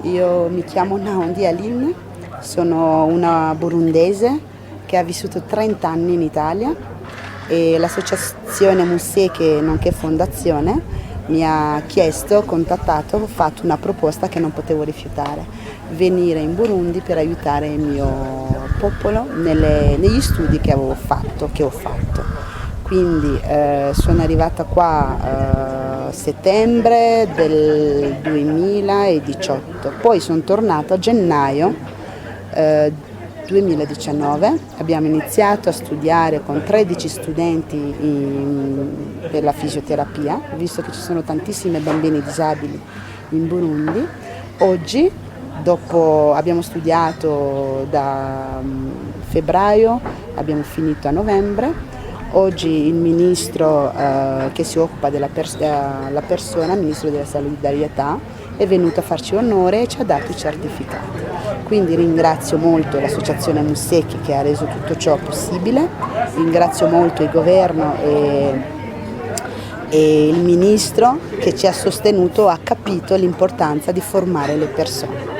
Io mi chiamo Naondi Aline, sono una burundese che ha vissuto 30 anni in Italia e l'associazione Museke, nonché fondazione, mi ha chiesto, contattato, ho fatto una proposta che non potevo rifiutare: venire in Burundi per aiutare il mio popolo negli studi che ho fatto. Quindi sono arrivata qua a settembre del 2018, poi sono tornata a gennaio 2019, abbiamo iniziato a studiare con 13 studenti per la fisioterapia, visto che ci sono tantissimi bambini disabili in Burundi. Oggi, dopo abbiamo studiato da febbraio, abbiamo finito a novembre. Oggi il ministro che si occupa della la persona, il ministro della solidarietà, è venuto a farci onore e ci ha dato i certificati. Quindi ringrazio molto l'associazione Museki che ha reso tutto ciò possibile, ringrazio molto il governo e il ministro che ci ha sostenuto, ha capito l'importanza di formare le persone.